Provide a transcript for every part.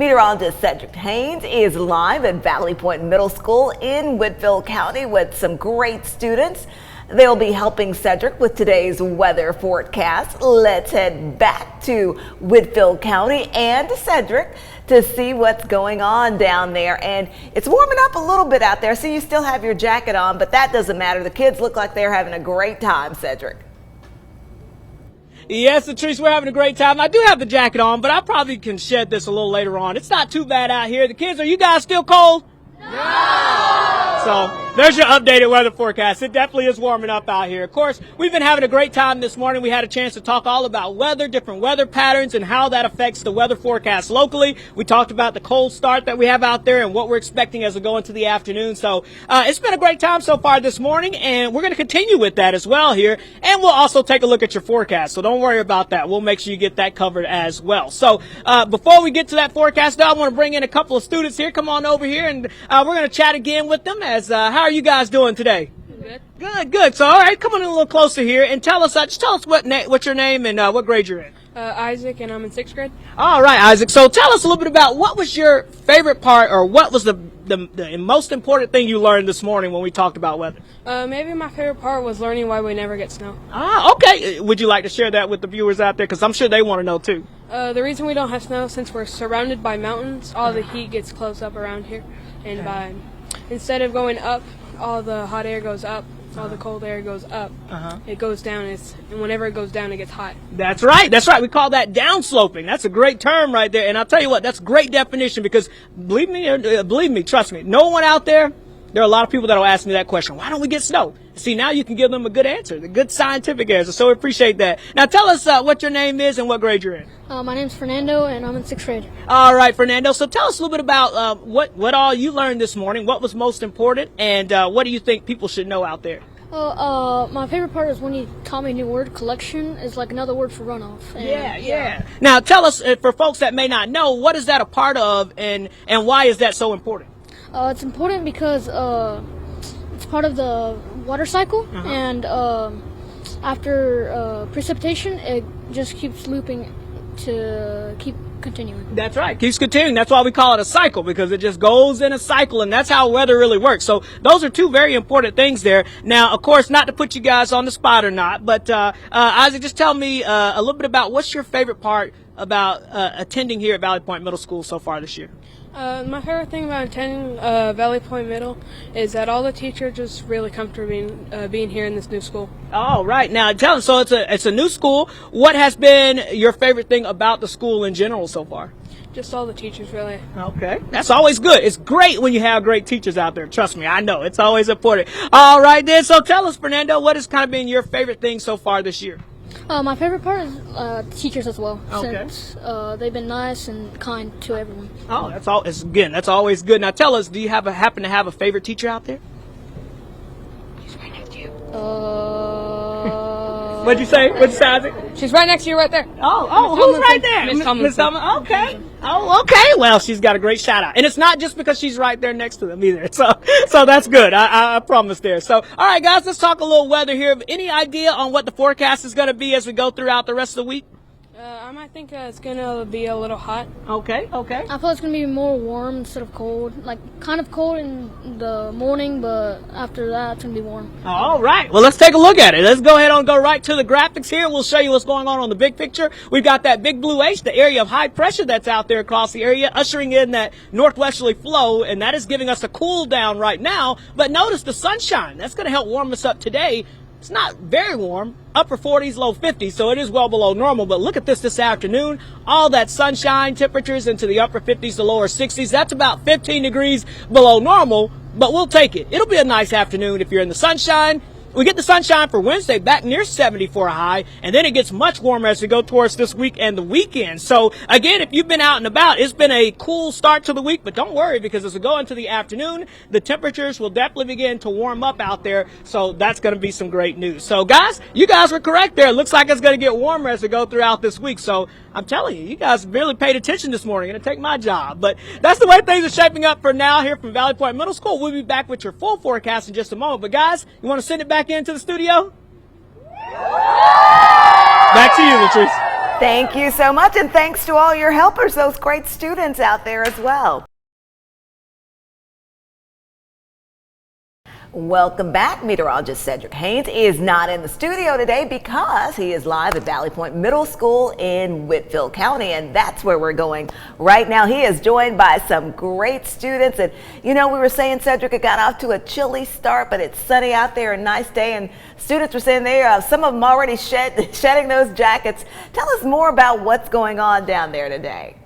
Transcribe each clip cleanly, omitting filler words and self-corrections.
Meteorologist Cedric Haynes is live at Valley Point Middle School in Whitfield County with some great students. They'll be helping Cedric with today's weather forecast. Let's head back to Whitfield County and to Cedric to see what's going on down there. And it's warming up a little bit out there, so you still have your jacket on, but that doesn't matter. The kids look like they're having a great time, Cedric. Yes, Latrice, we're having a great time. I do have the jacket on, but I probably can shed this a little later on. It's not too bad out here. The kids, are you guys still cold? No! So there's your updated weather forecast. It definitely is warming up out here. Of course, we've been having a great time this morning. We had a chance to talk all about weather, different weather patterns, and how that affects the weather forecast locally. We talked about the cold start that we have out there and what we're expecting as we go into the afternoon. So it's been a great time so far this morning, and we're going to continue with that as well here. And we'll also take a look at your forecast. So don't worry about that. We'll make sure you get that covered as well. So before we get to that forecast, though, I want to bring in a couple of students here. Come on over here, and we're going to chat again with them. As how are you guys doing today? Good. So, all right, come on in a little closer here and tell us what's your name and what grade you're in. Isaac, and I'm in 6th grade. All right, Isaac. So tell us a little bit about what was your favorite part, or what was the most important thing you learned this morning when we talked about weather? Maybe my favorite part was learning why we never get snow. Okay. Would you like to share that with the viewers out there? Because I'm sure they want to know too. The reason we don't have snow, since we're surrounded by mountains, all the heat gets close up around here, and instead of going up, all the hot air goes up. All the cold air goes up. It goes down. And whenever it goes down, it gets hot. That's right. We call that downsloping. That's a great term right there. And I'll tell you what, that's a great definition, because believe me, trust me, no one out there are a lot of people that will ask me that question. Why don't we get snow? See, now you can give them a good answer, the good scientific answer. So we appreciate that. Now tell us what your name is and what grade you're in. My name's Fernando, and I'm in 6th grade. All right, Fernando. So tell us a little bit about what all you learned this morning. What was most important, and what do you think people should know out there? My favorite part is when you taught me a new word. Collection is like another word for runoff. And, yeah. Now tell us, for folks that may not know, what is that a part of, and why is that so important? It's important because it's part of the water cycle, and after precipitation, it just keeps looping to keep continuing. That's right. Keeps continuing. That's why we call it a cycle, because it just goes in a cycle, and that's how weather really works. So those are two very important things there. Now, of course, not to put you guys on the spot or not, but Isaac, just tell me a little bit about what's your favorite part about attending here at Valley Point Middle School so far this year. My favorite thing about attending Valley Point Middle is that all the teachers are just really comfortable being here in this new school. All right. Now, tell us, so it's a new school. What has been your favorite thing about the school in general so far? Just all the teachers, really. Okay. That's always good. It's great when you have great teachers out there. Trust me, I know. It's always important. All right, then. So tell us, Fernando, what has kind of been your favorite thing so far this year? My favorite part is teachers as well, okay. Since they've been nice and kind to everyone. Oh, that's always good. Now tell us, do you happen to have a favorite teacher out there? She's right next to you. What'd you say, Isaac? She's right next to you right there. Oh, who's right there? Miss Tomlinson. Okay. Oh, okay. Well, she's got a great shout out. And it's not just because she's right there next to them either. So that's good. I promise there. So, all right, guys, let's talk a little weather here. Any idea on what the forecast is going to be as we go throughout the rest of the week? I might think it's going to be a little hot. Okay. I feel it's going to be more warm instead of cold. Like, kind of cold in the morning, but after that, it's going to be warm. All right. Well, let's take a look at it. Let's go ahead and go right to the graphics here, and we'll show you what's going on the big picture. We've got that big blue H, the area of high pressure that's out there across the area, ushering in that northwesterly flow, and that is giving us a cool down right now. But notice the sunshine. That's going to help warm us up today. It's not very warm, upper 40s, low 50s, so it is well below normal. But look at this afternoon, all that sunshine, temperatures into the upper 50s to lower 60s. That's about 15 degrees below normal, but we'll take it. It'll be a nice afternoon if you're in the sunshine. We get the sunshine for Wednesday back near 70 for a high, and then it gets much warmer as we go towards this week and the weekend. So, again, if you've been out and about, it's been a cool start to the week, but don't worry, because as we go into the afternoon, the temperatures will definitely begin to warm up out there, so that's going to be some great news. So, guys, you guys were correct there. It looks like it's going to get warmer as we go throughout this week, so I'm telling you, you guys really paid attention this morning, and it take my job. But that's the way things are shaping up for now here from Valley Point Middle School. We'll be back with your full forecast in just a moment. But, guys, you want to send it back into the studio? Back to you, Latrice. Thank you so much, and thanks to all your helpers, those great students out there as well. Welcome back. Meteorologist Cedric Haynes is not in the studio today because he is live at Valley Point Middle School in Whitfield County, and that's where we're going right now. He is joined by some great students, and you know, we were saying, Cedric, it got off to a chilly start, but it's sunny out there, a nice day, and students were saying some of them already shedding those jackets. Tell us more about what's going on down there today.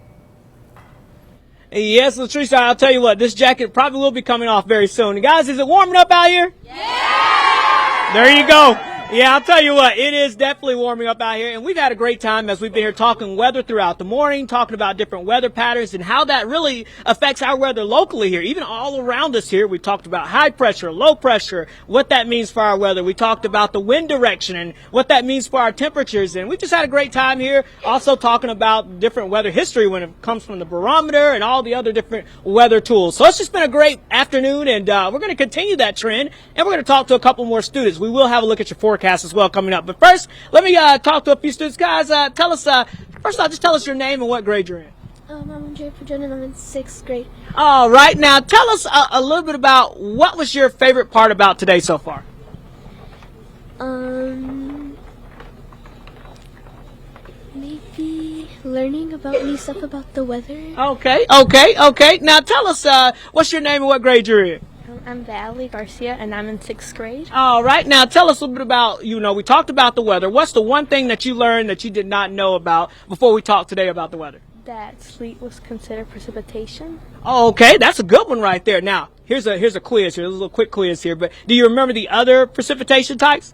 Yes, Latricia, I'll tell you what, this jacket probably will be coming off very soon. Guys, is it warming up out here? Yeah! There you go. Yeah, I'll tell you what, it is definitely warming up out here, and we've had a great time as we've been here talking weather throughout the morning, talking about different weather patterns and how that really affects our weather locally here, even all around us here. We talked about high pressure, low pressure, what that means for our weather. We talked about the wind direction and what that means for our temperatures, and we just had a great time here, also talking about different weather history when it comes from the barometer and all the other different weather tools. So it's just been a great afternoon, and we're going to continue that trend, and we're going to talk to a couple more students. We will have a look at your forecast as well coming up. But first, let me talk to a few students. Guys, tell us, first off, just tell us your name and what grade you're in. I'm Jennifer Jenner, I'm in 6th grade. All right, now tell us a little bit about what was your favorite part about today so far? Maybe learning about new stuff about the weather. Okay. Now tell us, what's your name and what grade you're in? I'm Valerie Garcia, and I'm in 6th grade. All right, now tell us a little bit about, we talked about the weather. What's the one thing that you learned that you did not know about before we talked today about the weather? That sleet was considered precipitation. Oh, okay, that's a good one right there. Now, here's a quiz here, a little quick quiz here, but do you remember the other precipitation types?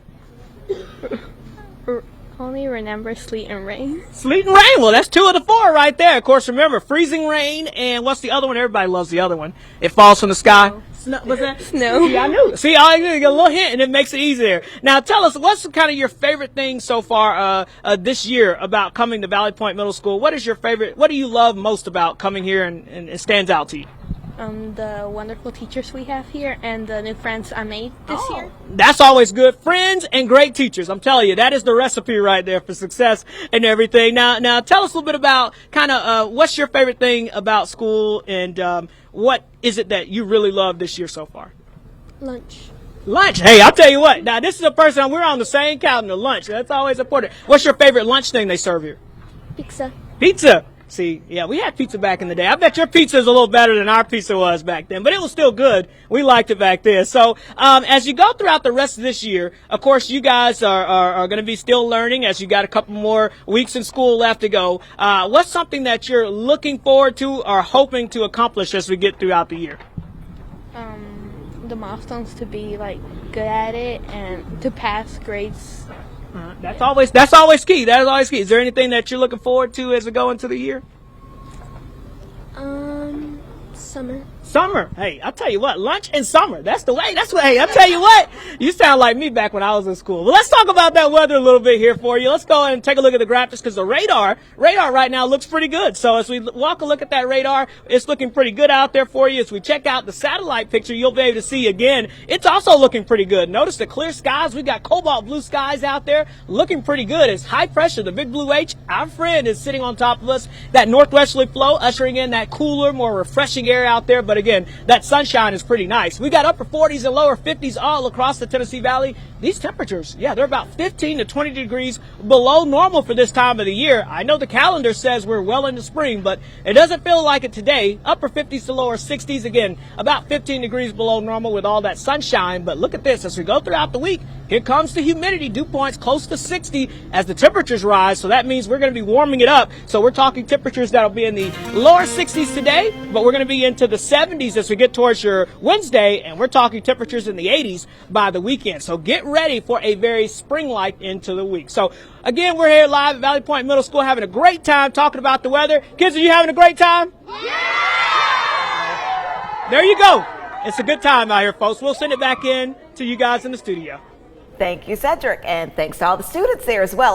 Only remember sleet and rain. Sleet and rain, well, that's 2 of the 4 right there. Of course, remember, freezing rain, and what's the other one? Everybody loves the other one. It falls from the sky. What's that? Snow. See, I knew. See, all you get a little hint, and it makes it easier. Now, tell us, what's kind of your favorite thing so far this year about coming to Valley Point Middle School? What is your favorite? What do you love most about coming here, and it stands out to you? The wonderful teachers we have here and the new friends I made this year. That's always good. Friends and great teachers. I'm telling you, that is the recipe right there for success and everything. Now tell us a little bit about kind of what's your favorite thing about school, and what is it that you really love this year so far? Lunch. Lunch. Hey, I'll tell you what. Now, this is a person, we're on the same calendar, lunch. That's always important. What's your favorite lunch thing they serve here? Pizza. Pizza. See, yeah, we had pizza back in the day. I bet your pizza is a little better than our pizza was back then, but it was still good. We liked it back then. So, as you go throughout the rest of this year, of course, you guys are going to be still learning as you got a couple more weeks in school left to go. What's something that you're looking forward to or hoping to accomplish as we get throughout the year? The milestones to be good at it and to pass grades. That's always key. That is always key. Is there anything that you're looking forward to as we go into the year? Summer. Summer. Hey, I'll tell you what, lunch and summer. That's the way. Hey, I'll tell you what. You sound like me back when I was in school. Well, let's talk about that weather a little bit here for you. Let's go and take a look at the graphics because the radar right now looks pretty good. So as we walk a look at that radar, it's looking pretty good out there for you. As we check out the satellite picture, you'll be able to see again, it's also looking pretty good. Notice the clear skies. We got cobalt blue skies out there looking pretty good. It's high pressure. The big blue H, our friend, is sitting on top of us. That northwesterly flow ushering in that cooler, more refreshing air out there. But again, that sunshine is pretty nice. We got upper 40s and lower 50s all across the Tennessee Valley. These temperatures, yeah, they're about 15 to 20 degrees below normal for this time of the year. I know the calendar says we're well into spring, but it doesn't feel like it today. Upper 50s to lower 60s, again, about 15 degrees below normal with all that sunshine. But look at this, as we go throughout the week, here comes the humidity, dew points close to 60 as the temperatures rise. So that means we're going to be warming it up. So we're talking temperatures that'll be in the lower 60s today, but we're going to be into the 70s as we get towards your Wednesday, and we're talking temperatures in the 80s by the weekend. So get ready for a very spring-like into the week. So again, we're here live at Valley Point Middle School having a great time talking about the weather. Kids, are you having a great time? Yeah! There you go. It's a good time out here, folks. We'll send it back in to you guys in the studio. Thank you, Cedric, and thanks to all the students there as well.